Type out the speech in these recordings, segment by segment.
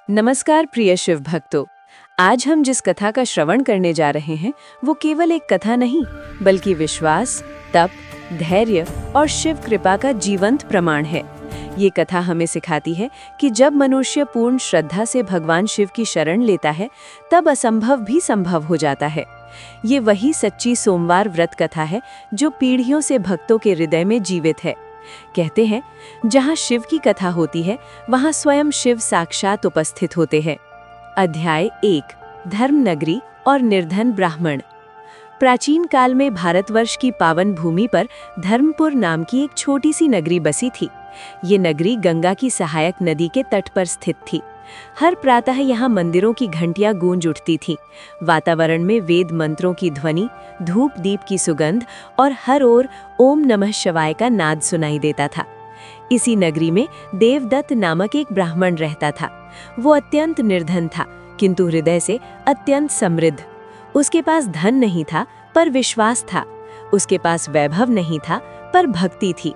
नमस्कार प्रिय शिव भक्तों। आज हम जिस कथा का श्रवण करने जा रहे हैं वो केवल एक कथा नहीं बल्कि विश्वास, तप, धैर्य और शिव कृपा का जीवंत प्रमाण है। ये कथा हमें सिखाती है कि जब मनुष्य पूर्ण श्रद्धा से भगवान शिव की शरण लेता है तब असंभव भी संभव हो जाता है। ये वही सच्ची सोमवार व्रत कथा है जो पीढ़ियों से भक्तों के हृदय में जीवित है। कहते हैं जहाँ शिव की कथा होती है वहाँ स्वयं शिव साक्षात उपस्थित होते हैं। अध्याय 1, धर्म नगरी और निर्धन ब्राह्मण। प्राचीन काल में भारतवर्ष की पावन भूमि पर धर्मपुर नाम की एक छोटी सी नगरी बसी थी। ये नगरी गंगा की सहायक नदी के तट पर स्थित थी। हर प्रातः यहाँ मंदिरों की घंटियां गूंज उठती थीं। वातावरण में वेद मंत्रों की ध्वनि, धूप दीप की सुगंध और हर ओर ओम नमः शिवाय का नाद सुनाई देता था। इसी नगरी में देवदत्त नामक एक ब्राह्मण रहता था। वो अत्यंत निर्धन था किंतु हृदय से अत्यंत समृद्ध। उसके पास धन नहीं था पर विश्वास था। उसके पास वैभव नहीं था पर भक्ति थी।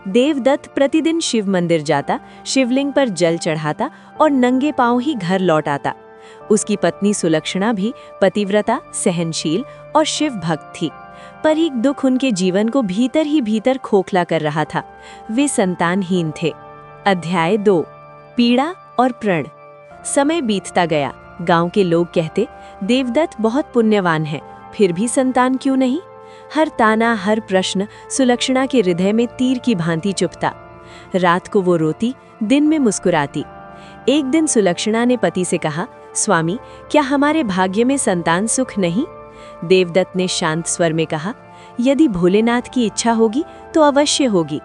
देवदत्त प्रतिदिन शिव मंदिर जाता, शिवलिंग पर जल चढ़ाता और नंगे पांव ही घर लौट आता। उसकी पत्नी सुलक्षणा भी पतिव्रता, सहनशील और शिव भक्त थी। पर एक दुख उनके जीवन को भीतर ही भीतर खोखला कर रहा था। वे संतानहीन थे। अध्याय 2, पीड़ा और प्रण। समय बीतता गया। गांव के लोग कहते देवदत्त बहुत पुण्यवान है, फिर भी संतान क्यों नहीं। हर ताना, हर प्रश्न सुलक्षणा के हृदय में तीर की भांति चुभता। रात को वो रोती, दिन में मुस्कुराती। एक दिन सुलक्षणा ने पति से कहा, स्वामी, क्या हमारे भाग्य में संतान सुख नहीं। देवदत्त ने शांत स्वर में कहा, यदि भोलेनाथ की इच्छा होगी तो अवश्य होगी।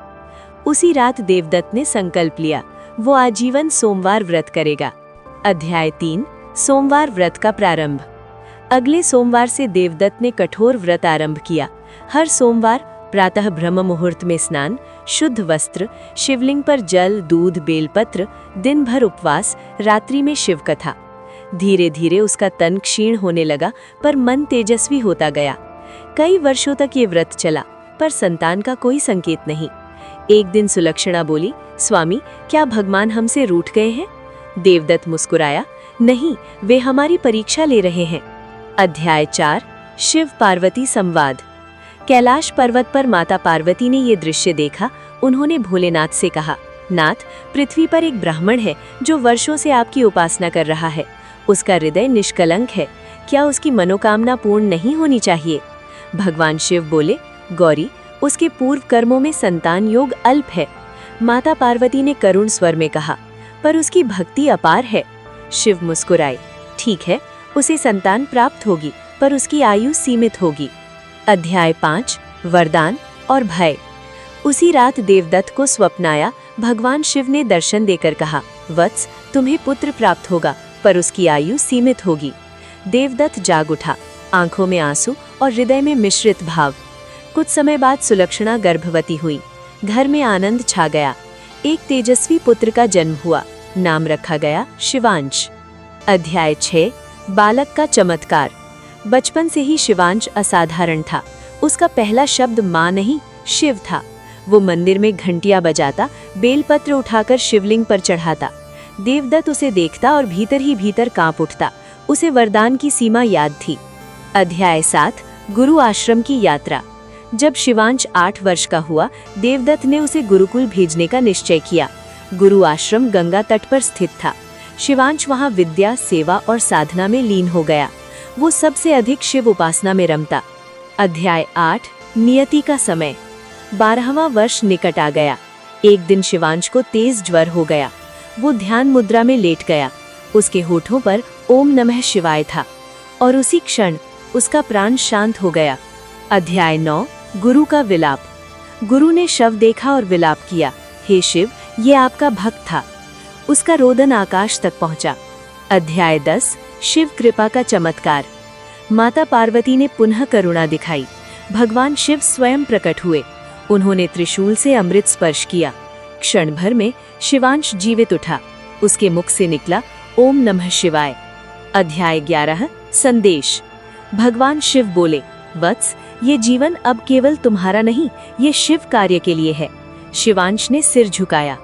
उसी रात देवदत्त ने संकल्प लिया, वो आजीवन सोमवार व्रत करेगा। अध्याय 3, सोमवार व्रत का प्रारंभ। अगले सोमवार से देवदत्त ने कठोर व्रत आरंभ किया। हर सोमवार प्रातः ब्रह्म मुहूर्त में स्नान, शुद्ध वस्त्र, शिवलिंग पर जल, दूध, बेलपत्र, दिन भर उपवास, रात्रि में शिव कथा। धीरे धीरे उसका तन क्षीण होने लगा पर मन तेजस्वी होता गया। कई वर्षों तक ये व्रत चला पर संतान का कोई संकेत नहीं। एक दिन सुलक्षणा बोली, स्वामी, क्या भगवान हमसे रूठ गए हैं। देवदत्त मुस्कुराया, नहीं, वे हमारी परीक्षा ले रहे हैं। अध्याय 4, शिव पार्वती संवाद। कैलाश पर्वत पर माता पार्वती ने ये दृश्य देखा। उन्होंने भोलेनाथ से कहा, नाथ, पृथ्वी पर एक ब्राह्मण है जो वर्षों से आपकी उपासना कर रहा है। उसका हृदय निष्कलंक है, क्या उसकी मनोकामना पूर्ण नहीं होनी चाहिए। भगवान शिव बोले, गौरी, उसके पूर्व कर्मों में संतान योग अल्प है। माता पार्वती ने करुण स्वर में कहा, पर उसकी भक्ति अपार है। शिव मुस्कुराए, ठीक है, उसे संतान प्राप्त होगी पर उसकी आयु सीमित होगी। अध्याय 5, वरदान और भय। उसी रात देवदत्त को स्वप्न आया। भगवान शिव ने दर्शन देकर कहा, वत्स, तुम्हें पुत्र प्राप्त होगा पर उसकी आयु सीमित होगी। देवदत्त जाग उठा, आंखों में आंसू और हृदय में मिश्रित भाव। कुछ समय बाद सुलक्षणा गर्भवती हुई। घर में आनंद छा गया। एक तेजस्वी पुत्र का जन्म हुआ। नाम रखा गया शिवांश। अध्याय 6, बालक का चमत्कार। बचपन से ही शिवांश असाधारण था। उसका पहला शब्द माँ नहीं, शिव था। वो मंदिर में घंटियां बजाता, बेलपत्र उठाकर शिवलिंग पर चढ़ाता। देवदत्त उसे देखता और भीतर ही भीतर कांप उठता। उसे वरदान की सीमा याद थी। अध्याय 7, गुरु आश्रम की यात्रा। जब शिवांश 8 वर्ष का हुआ, देवदत्त ने उसे गुरुकुल भेजने का निश्चय किया। गुरु आश्रम गंगा तट पर स्थित था। शिवांश वहां विद्या, सेवा और साधना में लीन हो गया। वो सबसे अधिक शिव उपासना में रमता। अध्याय 8, नियति का समय। 12वां वर्ष निकट आ गया। एक दिन शिवांश को तेज ज्वर हो गया। वो ध्यान मुद्रा में लेट गया। उसके होठों पर ओम नमः शिवाय था और उसी क्षण उसका प्राण शांत हो गया। अध्याय 9, गुरु का विलाप। गुरु ने शव देखा और विलाप किया, हे शिव, ये आपका भक्त था। उसका रोदन आकाश तक पहुंचा। अध्याय 10, शिव कृपा का चमत्कार। माता पार्वती ने पुनः करुणा दिखाई। भगवान शिव स्वयं प्रकट हुए। उन्होंने त्रिशूल से अमृत स्पर्श किया। क्षण भर में शिवांश जीवित उठा। उसके मुख से निकला ओम नमः शिवाय। अध्याय 11, संदेश। भगवान शिव बोले, वत्स, ये जीवन अब केवल तुम्हारा नहीं, ये शिव कार्य के लिए है। शिवांश ने सिर झुकाया।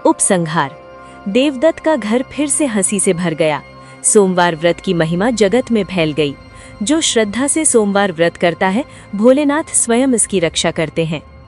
उपसंहार। देवदत्त का घर फिर से हंसी से भर गया। सोमवार व्रत की महिमा जगत में फैल गई। जो श्रद्धा से सोमवार व्रत करता है, भोलेनाथ स्वयं इसकी रक्षा करते हैं।